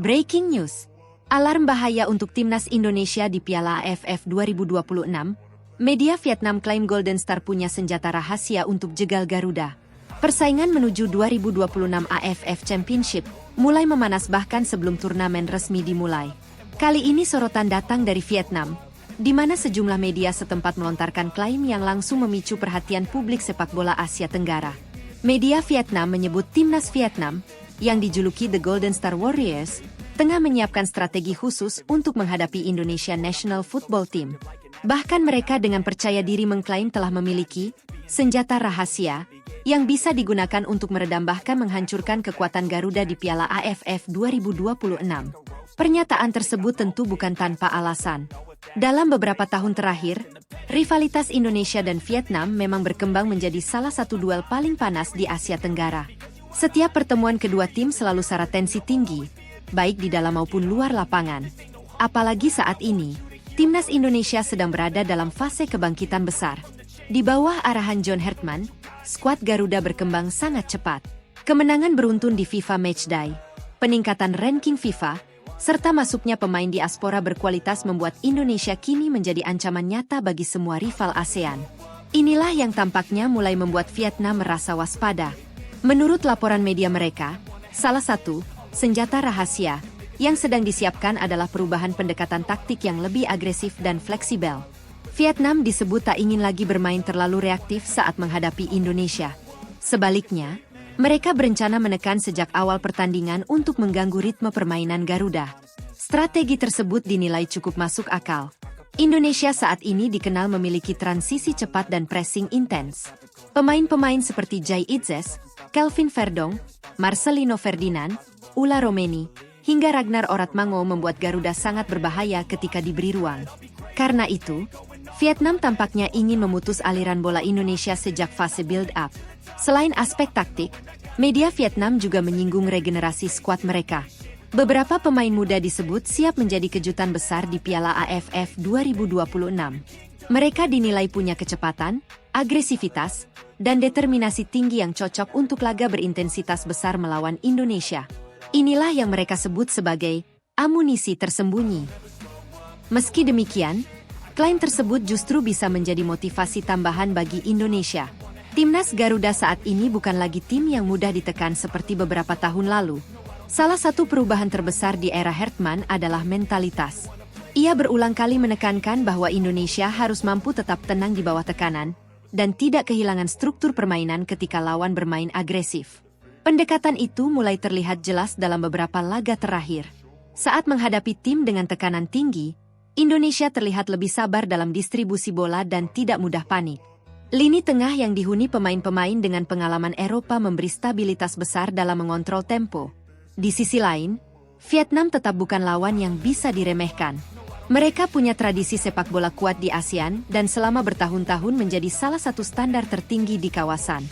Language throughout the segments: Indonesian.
Breaking news. Alarm bahaya untuk timnas Indonesia di Piala AFF 2026. Media Vietnam klaim Golden Star punya senjata rahasia untuk jegal Garuda. Persaingan menuju 2026 AFF Championship mulai memanas bahkan sebelum turnamen resmi dimulai. Kali ini sorotan datang dari Vietnam, di mana sejumlah media setempat melontarkan klaim yang langsung memicu perhatian publik sepak bola Asia Tenggara. Media Vietnam menyebut timnas Vietnam, yang dijuluki The Golden Star Warriors, tengah menyiapkan strategi khusus untuk menghadapi Indonesia National Football Team. Bahkan mereka dengan percaya diri mengklaim telah memiliki senjata rahasia yang bisa digunakan untuk meredam bahkan menghancurkan kekuatan Garuda di Piala AFF 2026. Pernyataan tersebut tentu bukan tanpa alasan. Dalam beberapa tahun terakhir, rivalitas Indonesia dan Vietnam memang berkembang menjadi salah satu duel paling panas di Asia Tenggara. Setiap pertemuan kedua tim selalu syarat tensi tinggi, baik di dalam maupun luar lapangan. Apalagi saat ini, timnas Indonesia sedang berada dalam fase kebangkitan besar. Di bawah arahan John Hartman, skuad Garuda berkembang sangat cepat. Kemenangan beruntun di FIFA Matchday, peningkatan ranking FIFA, serta masuknya pemain diaspora berkualitas membuat Indonesia kini menjadi ancaman nyata bagi semua rival ASEAN. Inilah yang tampaknya mulai membuat Vietnam merasa waspada. Menurut laporan media mereka, salah satu senjata rahasia yang sedang disiapkan adalah perubahan pendekatan taktik yang lebih agresif dan fleksibel. Vietnam disebut tak ingin lagi bermain terlalu reaktif saat menghadapi Indonesia. Sebaliknya, mereka berencana menekan sejak awal pertandingan untuk mengganggu ritme permainan Garuda. Strategi tersebut dinilai cukup masuk akal. Indonesia saat ini dikenal memiliki transisi cepat dan pressing intens. Pemain-pemain seperti Jai Itzes, Kelvin Verdong, Marcelino Ferdinand, Ula Romeni, hingga Ragnar Oratmango membuat Garuda sangat berbahaya ketika diberi ruang. Karena itu, Vietnam tampaknya ingin memutus aliran bola Indonesia sejak fase build-up. Selain aspek taktik, media Vietnam juga menyinggung regenerasi skuad mereka. Beberapa pemain muda disebut siap menjadi kejutan besar di Piala AFF 2026. Mereka dinilai punya kecepatan, agresivitas, dan determinasi tinggi yang cocok untuk laga berintensitas besar melawan Indonesia. Inilah yang mereka sebut sebagai amunisi tersembunyi. Meski demikian, klaim tersebut justru bisa menjadi motivasi tambahan bagi Indonesia. Timnas Garuda saat ini bukan lagi tim yang mudah ditekan seperti beberapa tahun lalu. Salah satu perubahan terbesar di era Hartman adalah mentalitas. Ia berulang kali menekankan bahwa Indonesia harus mampu tetap tenang di bawah tekanan, dan tidak kehilangan struktur permainan ketika lawan bermain agresif. Pendekatan itu mulai terlihat jelas dalam beberapa laga terakhir. Saat menghadapi tim dengan tekanan tinggi, Indonesia terlihat lebih sabar dalam distribusi bola dan tidak mudah panik. Lini tengah yang dihuni pemain-pemain dengan pengalaman Eropa memberi stabilitas besar dalam mengontrol tempo. Di sisi lain, Vietnam tetap bukan lawan yang bisa diremehkan. Mereka punya tradisi sepak bola kuat di ASEAN dan selama bertahun-tahun menjadi salah satu standar tertinggi di kawasan.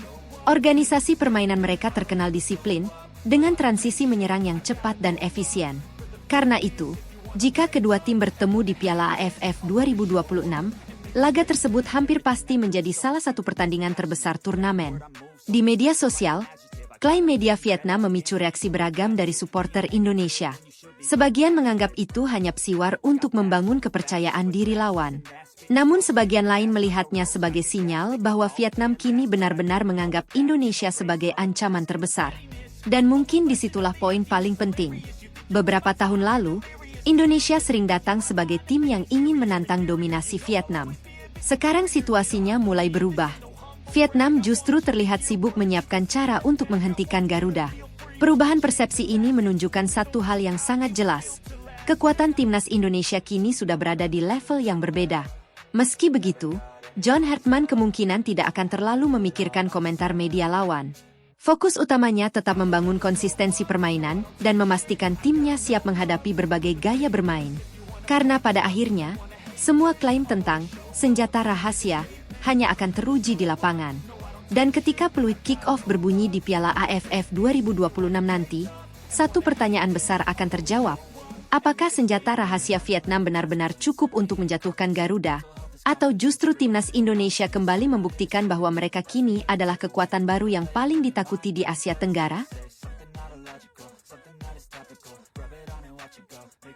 Organisasi permainan mereka terkenal disiplin, dengan transisi menyerang yang cepat dan efisien. Karena itu, jika kedua tim bertemu di Piala AFF 2026, laga tersebut hampir pasti menjadi salah satu pertandingan terbesar turnamen. Di media sosial, klaim media Vietnam memicu reaksi beragam dari supporter Indonesia. Sebagian menganggap itu hanya psiwar untuk membangun kepercayaan diri lawan. Namun sebagian lain melihatnya sebagai sinyal bahwa Vietnam kini benar-benar menganggap Indonesia sebagai ancaman terbesar. Dan mungkin disitulah poin paling penting. Beberapa tahun lalu, Indonesia sering datang sebagai tim yang ingin menantang dominasi Vietnam. Sekarang situasinya mulai berubah. Vietnam justru terlihat sibuk menyiapkan cara untuk menghentikan Garuda. Perubahan persepsi ini menunjukkan satu hal yang sangat jelas. Kekuatan timnas Indonesia kini sudah berada di level yang berbeda. Meski begitu, John Hartman kemungkinan tidak akan terlalu memikirkan komentar media lawan. Fokus utamanya tetap membangun konsistensi permainan dan memastikan timnya siap menghadapi berbagai gaya bermain. Karena pada akhirnya, semua klaim tentang senjata rahasia hanya akan teruji di lapangan. Dan ketika peluit kick-off berbunyi di Piala AFF 2026 nanti, satu pertanyaan besar akan terjawab. Apakah senjata rahasia Vietnam benar-benar cukup untuk menjatuhkan Garuda? Atau justru timnas Indonesia kembali membuktikan bahwa mereka kini adalah kekuatan baru yang paling ditakuti di Asia Tenggara? watch it go. Make